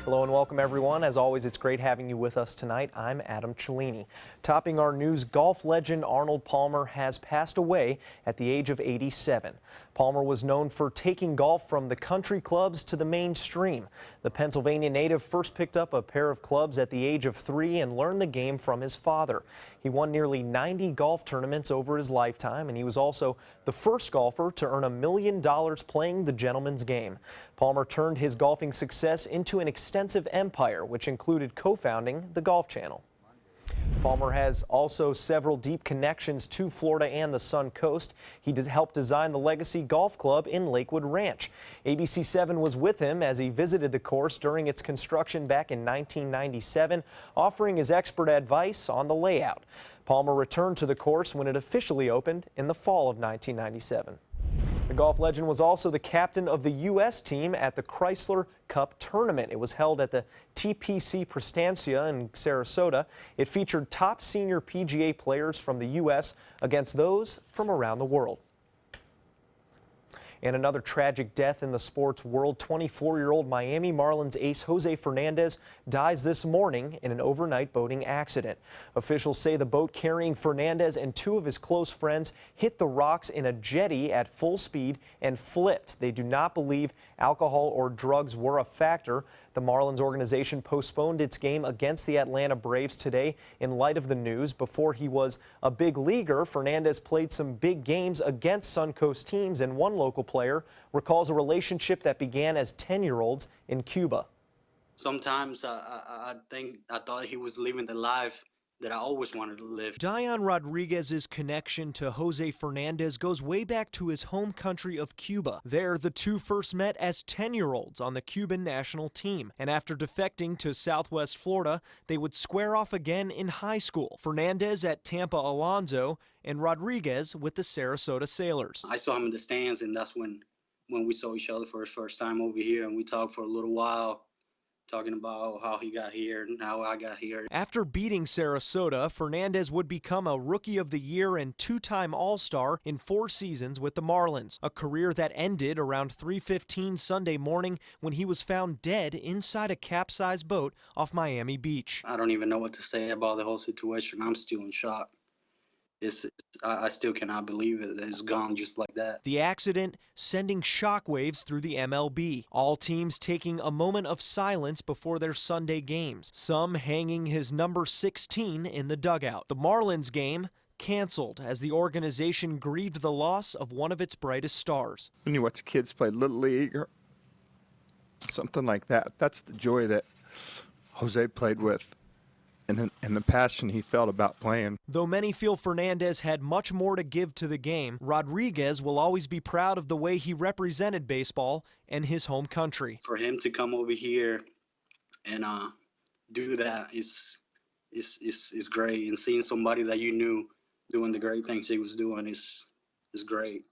Hello and welcome everyone. As always, it's great having you with us tonight. I'm Adam Cellini. Topping our news, golf legend Arnold Palmer has passed away at the age of 87. Palmer was known for taking golf from the country clubs to the mainstream. The Pennsylvania native first picked up a pair of clubs at the age of 3 and learned the game from his father. He won nearly 90 golf tournaments over his lifetime, and he was also the first golfer to earn $1 million playing the gentleman's game. Palmer turned his golfing success into an extensive empire, which included co-founding the Golf Channel. Palmer has also several deep connections to Florida and the Sun Coast. He helped design the Legacy Golf Club in Lakewood Ranch. ABC 7 was with him as he visited the course during its construction back in 1997, offering his expert advice on the layout. Palmer returned to the course when it officially opened in the fall of 1997. The golf legend was also the captain of the U.S. team at the Chrysler Cup tournament. It was held at the TPC Prestancia in Sarasota. It featured top senior PGA players from the U.S. against those from around the world. And another tragic death in the sports world. 24-year-old Miami Marlins ace Jose Fernandez dies this morning in an overnight boating accident. Officials say the boat carrying Fernandez and 2 of his close friends hit the rocks in a jetty at full speed and flipped. They do not believe alcohol or drugs were a factor. The Marlins organization postponed its game against the Atlanta Braves today in light of the news. Before he was a big leaguer, Fernandez played some big games against Suncoast teams, and one local player recalls a relationship that began as 10-year-olds in Cuba. Sometimes I thought he was living the life that I always wanted to live. Dion Rodriguez's connection to Jose Fernandez goes way back to his home country of Cuba. There, the two first met as 10-year-olds on the Cuban national team. And after defecting to Southwest Florida, they would square off again in high school. Fernandez at Tampa Alonzo and Rodriguez with the Sarasota Sailors. I saw him in the stands, and that's when we saw each other for his first time over here, and we talked for a little while, talking about how he got here and how I got here. After beating Sarasota, Fernandez would become a Rookie of the Year and 2-time All-Star in 4 seasons with the Marlins, a career that ended around 3:15 Sunday morning when he was found dead inside a capsized boat off Miami Beach. I don't even know what to say about the whole situation. I'm still in shock. I still cannot believe it. It's gone just like that. The accident sending shockwaves through the MLB. All teams taking a moment of silence before their Sunday games. Some hanging his number 16 in the dugout. The Marlins game canceled as the organization grieved the loss of one of its brightest stars. When you watch kids play Little League or something like that, that's the joy that Jose played with. And the passion he felt about playing. Though many feel Fernandez had much more to give to the game, Rodriguez will always be proud of the way he represented baseball and his home country. For him to come over here and do that is great. And seeing somebody that you knew doing the great things he was doing is great.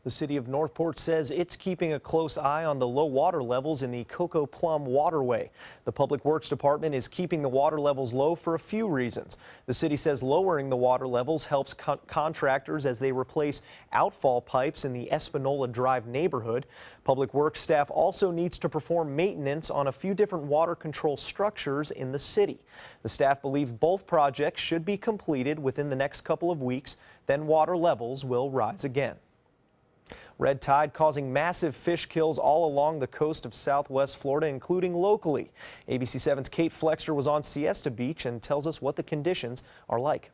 The city of Northport says it's keeping a close eye on the low water levels in the Cocoa Plum waterway. The Public Works Department is keeping the water levels low for a few reasons. The city says lowering the water levels helps contractors as they replace outfall pipes in the Espanola Drive neighborhood. Public Works staff also needs to perform maintenance on a few different water control structures in the city. The staff believe both projects should be completed within the next couple of weeks. Then water levels will rise again. Red tide causing massive fish kills all along the coast of Southwest Florida, including locally. ABC 7's Kate Flexter was on Siesta Beach and tells us what the conditions are like.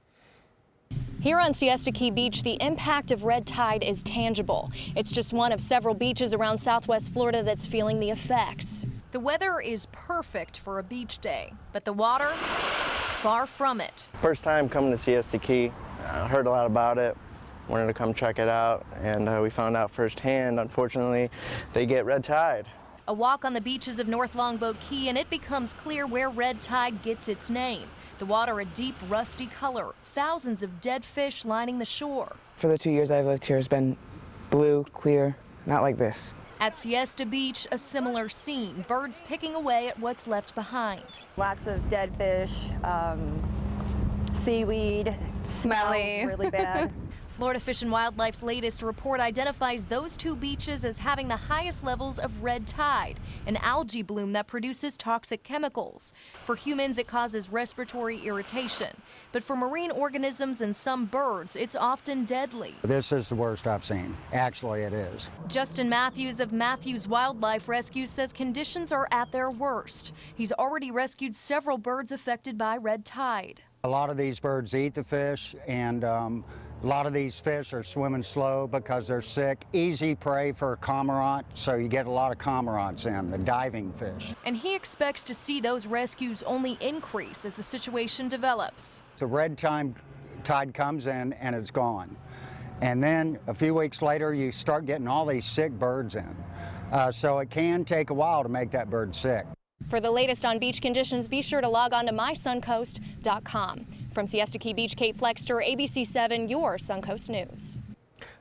Here on Siesta Key Beach, the impact of red tide is tangible. It's just one of several beaches around Southwest Florida that's feeling the effects. The weather is perfect for a beach day, but the water, far from it. First time coming to Siesta Key. I heard a lot about it. Wanted to come check it out, and we found out firsthand, unfortunately, they get red tide. A walk on the beaches of North Longboat Key, and it becomes clear where red tide gets its name. The water a deep, rusty color, thousands of dead fish lining the shore. For the 2 years I've lived here, it's been blue, clear, not like this. At Siesta Beach, a similar scene, birds picking away at what's left behind. Lots of dead fish, seaweed, smelly, really bad. Florida Fish and Wildlife's latest report identifies those two beaches as having the highest levels of red tide, an algae bloom that produces toxic chemicals. For humans, it causes respiratory irritation, but for marine organisms and some birds, it's often deadly. This is the worst I've seen. Actually, it is. Justin Matthews of Matthews Wildlife Rescue says conditions are at their worst. He's already rescued several birds affected by red tide. A lot of these birds eat the fish, and a lot of these fish are swimming slow because they're sick. Easy prey for cormorant, so you get a lot of cormorants in, the diving fish. And he expects to see those rescues only increase as the situation develops. The red tide comes in and it's gone. And then a few weeks later, you start getting all these sick birds in. So it can take a while to make that bird sick. For the latest on beach conditions, be sure to log on to mysuncoast.com. From Siesta Key Beach, Kate Flexter, ABC 7, your Suncoast News.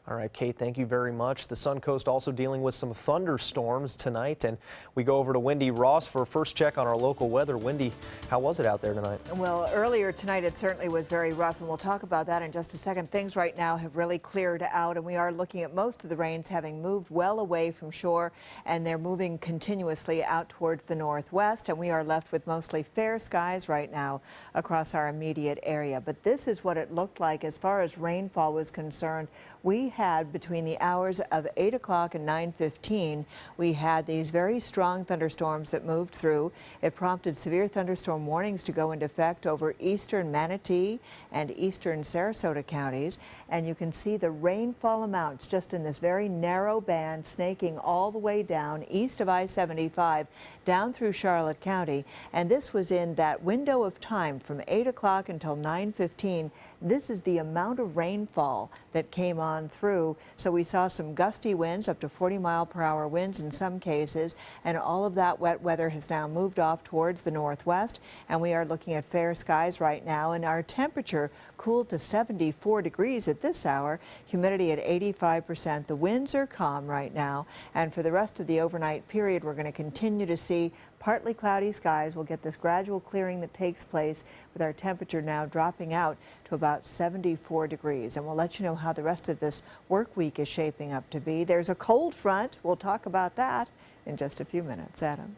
All right, Kate, thank you very much. The Suncoast also dealing with some thunderstorms tonight, and we go over to Wendy Ross for a first check on our local weather. Wendy, how was it out there tonight? Well, earlier tonight it certainly was very rough, and we'll talk about that in just a second. Things right now have really cleared out, and we are looking at most of the rains having moved well away from shore, and they're moving continuously out towards the northwest, and we are left with mostly fair skies right now across our immediate area. But this is what it looked like as far as rainfall was concerned. We had between the hours of 8 o'clock and 9:15, we had these very strong thunderstorms that moved through. It prompted severe thunderstorm warnings to go into effect over eastern Manatee and eastern Sarasota counties. And you can see the rainfall amounts just in this very narrow band snaking all the way down east of I-75 down through Charlotte County. And this was in that window of time from 8 o'clock until 9:15. This is the amount of rainfall that came on through. So we saw some gusty winds, up to 40-mile-per-hour winds in some cases, and all of that wet weather has now moved off towards the northwest, and we are looking at fair skies right now, and our temperature cooled to 74 degrees at this hour, humidity at 85%. The winds are calm right now, and for the rest of the overnight period, we're going to continue to see partly cloudy skies. We'll get this gradual clearing that takes place with our temperature now dropping out to about 74 degrees. And we'll let you know how the rest of this work week is shaping up to be. There's a cold front. We'll talk about that in just a few minutes. Adam.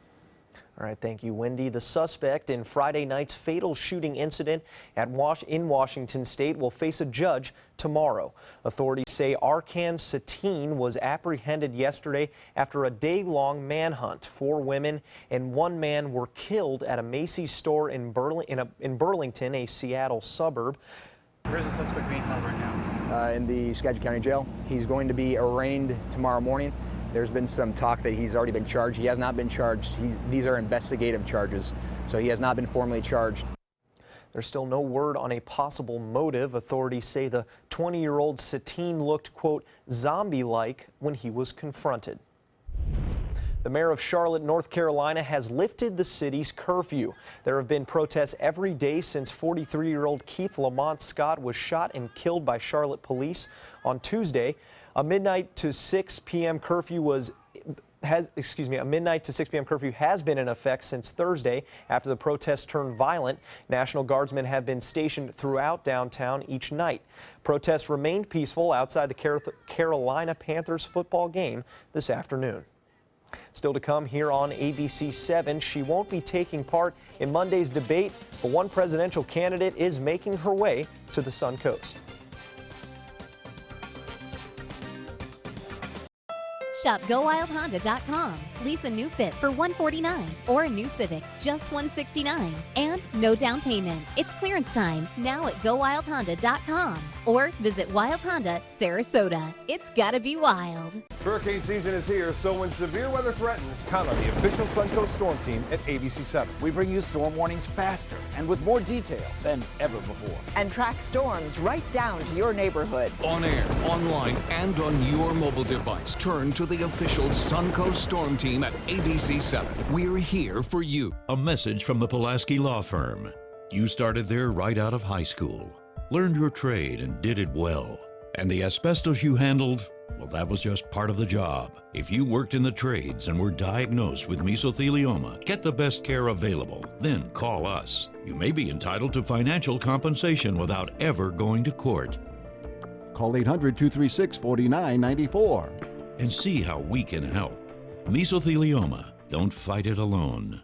All right, thank you, Wendy. The suspect in Friday night's fatal shooting incident in Washington State will face a judge tomorrow. Authorities say Arkan Satine was apprehended yesterday after a day-long manhunt. 4 women and 1 man were killed at a Macy's store in Burlington, a Seattle suburb. Where's the suspect being held right now? In the Skagit County Jail. He's going to be arraigned tomorrow morning. There's been some talk that he's already been charged. He has not been charged. These are investigative charges, so he has not been formally charged. There's still no word on a possible motive. Authorities say the 20-year-old Satine looked, quote, zombie-like when he was confronted. The mayor of Charlotte, North Carolina, has lifted the city's curfew. There have been protests every day since 43-year-old Keith Lamont Scott was shot and killed by Charlotte police on Tuesday. A midnight to 6 p.m. curfew has been in effect since Thursday after the protests turned violent. National Guardsmen have been stationed throughout downtown each night. Protests remained peaceful outside the Carolina Panthers football game this afternoon. Still to come here on ABC 7, she won't be taking part in Monday's debate, but one presidential candidate is making her way to the Suncoast. Shop GoWildHonda.com. Lease a new Fit for $149 or a new Civic, just $169. And no down payment. It's clearance time now at GoWildHonda.com or visit Wild Honda Sarasota. It's gotta be wild. Hurricane season is here, so when severe weather threatens, count on the official Suncoast Storm Team at ABC 7. We bring you storm warnings faster and with more detail than ever before. And track storms right down to your neighborhood. On air, online, and on your mobile device. Turn to the official Suncoast Storm Team at ABC 7. We're here for you. A message from the Pulaski Law Firm. You started there right out of high school, learned your trade and did it well. And the asbestos you handled, well, that was just part of the job. If you worked in the trades and were diagnosed with mesothelioma, get the best care available. Then call us. You may be entitled to financial compensation without ever going to court. Call 800-236-4994. And see how we can help. Mesothelioma. Don't fight it alone.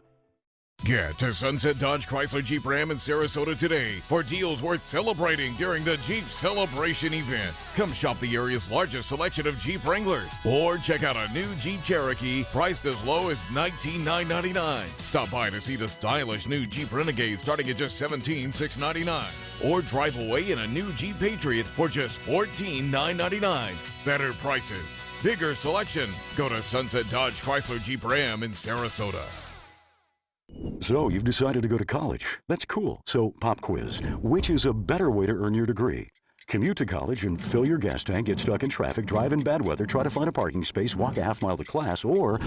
Get to Sunset Dodge Chrysler Jeep Ram in Sarasota today for deals worth celebrating during the Jeep Celebration event. Come shop the area's largest selection of Jeep Wranglers or check out a new Jeep Cherokee priced as low as $19,999. Stop by to see the stylish new Jeep Renegade starting at just $17,699. Or drive away in a new Jeep Patriot for just $14,999. Better prices, bigger selection. Go to Sunset Dodge Chrysler Jeep Ram in Sarasota. So you've decided to go to college. That's cool. So pop quiz. Which is a better way to earn your degree? Commute to college and fill your gas tank, get stuck in traffic, drive in bad weather, try to find a parking space, walk a half mile to class, or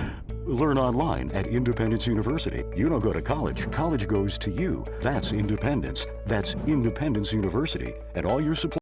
learn online at Independence University. You don't go to college. College goes to you. That's independence. That's Independence University. And all your supplies